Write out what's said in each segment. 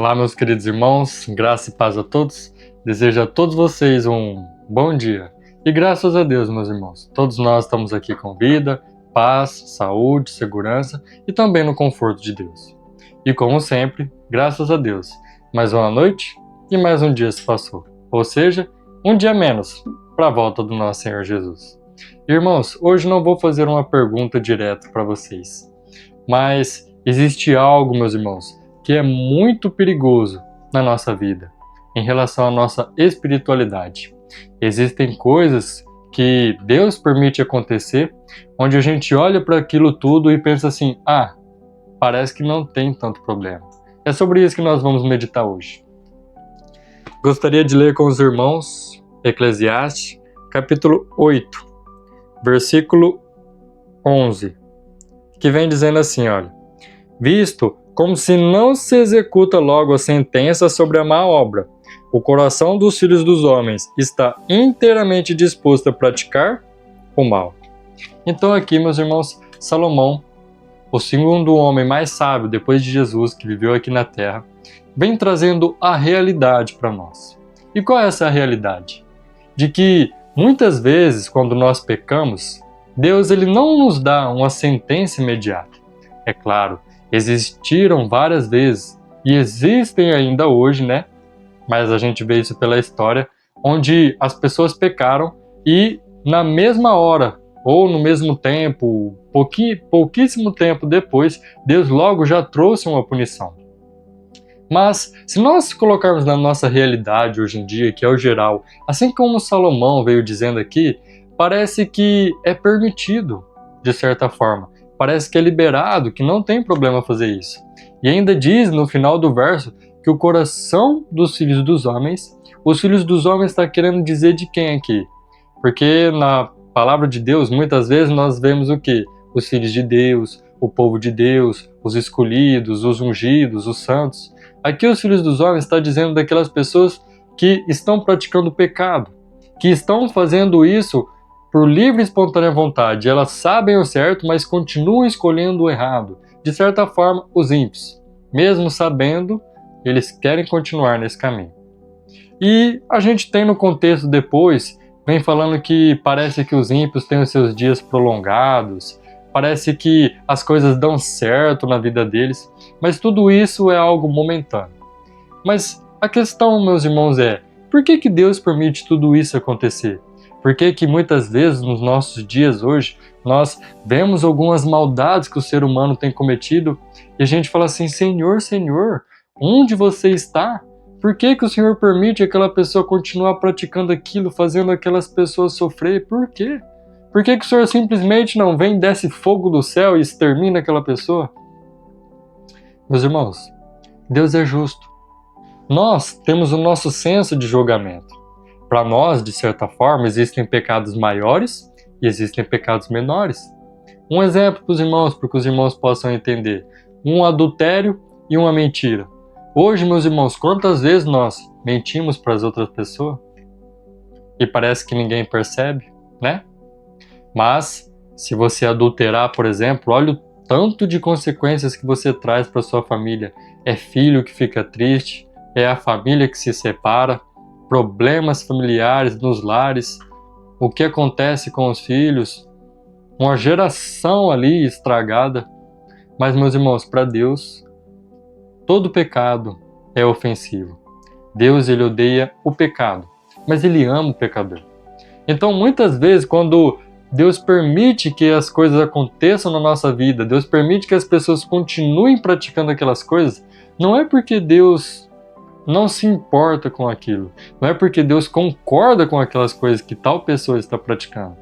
Olá, meus queridos irmãos, graça e paz a todos. Desejo a todos vocês um bom dia. E graças a Deus, meus irmãos, todos nós estamos aqui com vida, paz, saúde, segurança e também no conforto de Deus. E como sempre, graças a Deus, mais uma noite e mais um dia se passou. Ou seja, um dia menos para a volta do nosso Senhor Jesus. Irmãos, hoje não vou fazer uma pergunta direta para vocês, mas existe algo, meus irmãos, que é muito perigoso na nossa vida, em relação à nossa espiritualidade. Existem coisas que Deus permite acontecer, onde a gente olha para aquilo tudo e pensa assim, parece que não tem tanto problema. É sobre isso que nós vamos meditar hoje. Gostaria de ler com os irmãos Eclesiastes, capítulo 8, versículo 11, que vem dizendo assim, olha, visto como se não se executa logo a sentença sobre a má obra, o coração dos filhos dos homens está inteiramente disposto a praticar o mal. Então aqui, meus irmãos, Salomão, o segundo homem mais sábio depois de Jesus, que viveu aqui na Terra, vem trazendo a realidade para nós. E qual é essa realidade? De que muitas vezes, quando nós pecamos, Deus ele não nos dá uma sentença imediata. É claro, existiram várias vezes e existem ainda hoje, né? Mas a gente vê isso pela história, onde as pessoas pecaram e na mesma hora ou no mesmo tempo, pouquíssimo tempo depois, Deus logo já trouxe uma punição. Mas se nós colocarmos na nossa realidade hoje em dia, que é o geral, assim como Salomão veio dizendo aqui, parece que é permitido, de certa forma. Parece que é liberado, que não tem problema fazer isso. E ainda diz no final do verso que o coração dos filhos dos homens, os filhos dos homens está querendo dizer de quem aqui? Porque na palavra de Deus, muitas vezes nós vemos o quê? Os filhos de Deus, o povo de Deus, os escolhidos, os ungidos, os santos. Aqui os filhos dos homens está dizendo daquelas pessoas que estão praticando pecado, que estão fazendo isso por livre e espontânea vontade. Elas sabem o certo, mas continuam escolhendo o errado. De certa forma, os ímpios, mesmo sabendo, eles querem continuar nesse caminho. E a gente tem no contexto depois, vem falando que parece que os ímpios têm os seus dias prolongados, parece que as coisas dão certo na vida deles, mas tudo isso é algo momentâneo. Mas a questão, meus irmãos, é, por que Deus permite tudo isso acontecer? Por que muitas vezes nos nossos dias hoje nós vemos algumas maldades que o ser humano tem cometido e a gente fala assim, Senhor, Senhor, onde você está? Por que o Senhor permite aquela pessoa continuar praticando aquilo, fazendo aquelas pessoas sofrer? Por quê? Por que o Senhor simplesmente não vem, desce fogo do céu e extermina aquela pessoa? Meus irmãos, Deus é justo. Nós temos o nosso senso de julgamento. Para nós, de certa forma, existem pecados maiores e existem pecados menores. Um exemplo para os irmãos, para que os irmãos possam entender. Um adultério e uma mentira. Hoje, meus irmãos, quantas vezes nós mentimos para as outras pessoas? E parece que ninguém percebe, né? Mas, se você adulterar, por exemplo, olha o tanto de consequências que você traz para sua família. É filho que fica triste, é a família que se separa, problemas familiares nos lares, o que acontece com os filhos, uma geração ali estragada. Mas, meus irmãos, para Deus, todo pecado é ofensivo. Deus, ele odeia o pecado, mas ele ama o pecador. Então, muitas vezes, quando Deus permite que as coisas aconteçam na nossa vida, Deus permite que as pessoas continuem praticando aquelas coisas, não é porque Deus não se importa com aquilo. Não é porque Deus concorda com aquelas coisas que tal pessoa está praticando.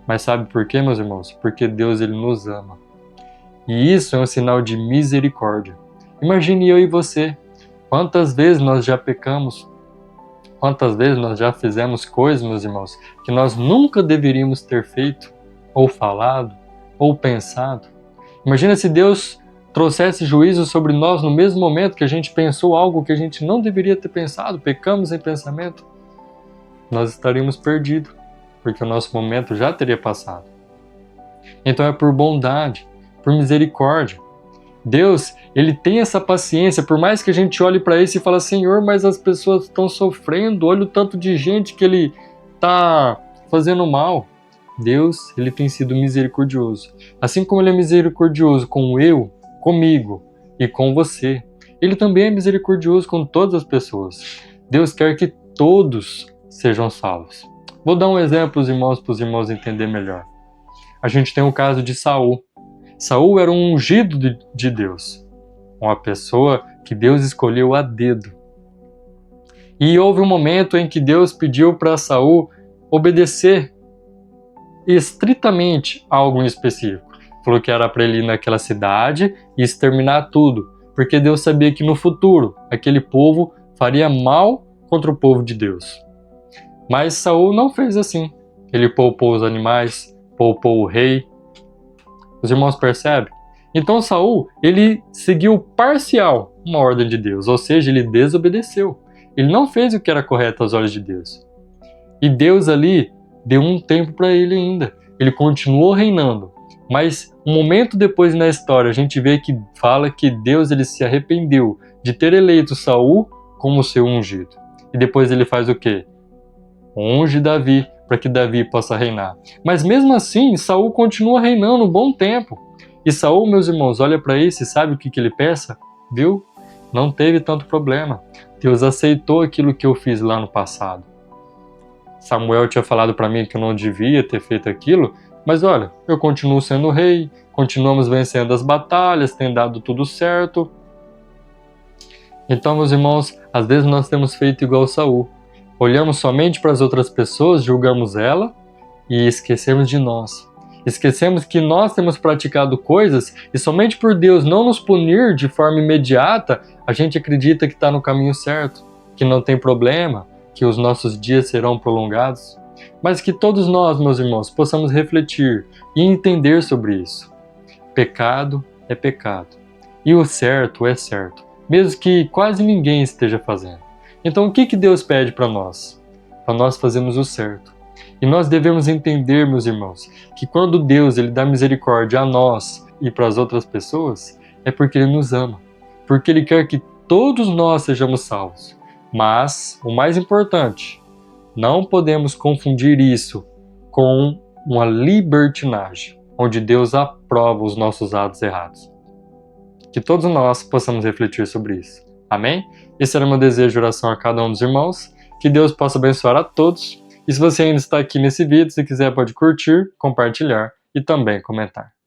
Mas sabe por quê, meus irmãos? Porque Deus ele nos ama. E isso é um sinal de misericórdia. Imagine eu e você. Quantas vezes nós já pecamos? Quantas vezes nós já fizemos coisas, meus irmãos, que nós nunca deveríamos ter feito, ou falado, ou pensado? Imagina se Deus trouxesse juízo sobre nós no mesmo momento que a gente pensou algo que a gente não deveria ter pensado, pecamos em pensamento, nós estaríamos perdidos, porque o nosso momento já teria passado. Então é por bondade, por misericórdia. Deus, ele tem essa paciência, por mais que a gente olhe para isso e fale, Senhor, mas as pessoas estão sofrendo, olha o tanto de gente que ele está fazendo mal. Deus, ele tem sido misericordioso. Assim como ele é misericordioso comigo e com você, ele também é misericordioso com todas as pessoas. Deus quer que todos sejam salvos. Vou dar um exemplo para os irmãos entenderem melhor. A gente tem o caso de Saul. Saul era um ungido de Deus, uma pessoa que Deus escolheu a dedo. E houve um momento em que Deus pediu para Saul obedecer estritamente a algo em específico. Falou que era para ele ir naquela cidade e exterminar tudo, porque Deus sabia que no futuro aquele povo faria mal contra o povo de Deus. Mas Saul não fez assim. Ele poupou os animais, poupou o rei. Os irmãos percebem? Então Saul, ele seguiu parcial uma ordem de Deus, ou seja, ele desobedeceu. Ele não fez o que era correto aos olhos de Deus. E Deus ali deu um tempo para ele ainda. Ele continuou reinando. Mas um momento depois na história, a gente vê que fala que Deus ele se arrependeu de ter eleito Saul como seu ungido. E depois ele faz o quê? Unge Davi, para que Davi possa reinar. Mas mesmo assim, Saul continua reinando um bom tempo. E Saul, meus irmãos, olha para isso e sabe o que ele pensa? Viu? Não teve tanto problema. Deus aceitou aquilo que eu fiz lá no passado. Samuel tinha falado para mim que eu não devia ter feito aquilo, mas olha, eu continuo sendo rei, continuamos vencendo as batalhas, tem dado tudo certo. Então, meus irmãos, às vezes nós temos feito igual Saul. Olhamos somente para as outras pessoas, julgamos ela e esquecemos de nós. Esquecemos que nós temos praticado coisas e somente por Deus não nos punir de forma imediata, a gente acredita que está no caminho certo, que não tem problema, que os nossos dias serão prolongados. Mas que todos nós, meus irmãos, possamos refletir e entender sobre isso. Pecado é pecado. E o certo é certo, mesmo que quase ninguém esteja fazendo. Então o que Deus pede para nós? Para nós fazermos o certo. E nós devemos entender, meus irmãos, que quando Deus ele dá misericórdia a nós e para as outras pessoas, é porque Ele nos ama. Porque Ele quer que todos nós sejamos salvos. Mas, o mais importante, não podemos confundir isso com uma libertinagem, onde Deus aprova os nossos atos errados. Que todos nós possamos refletir sobre isso. Amém? Esse era o meu desejo de oração a cada um dos irmãos. Que Deus possa abençoar a todos. E se você ainda está aqui nesse vídeo, se quiser pode curtir, compartilhar e também comentar.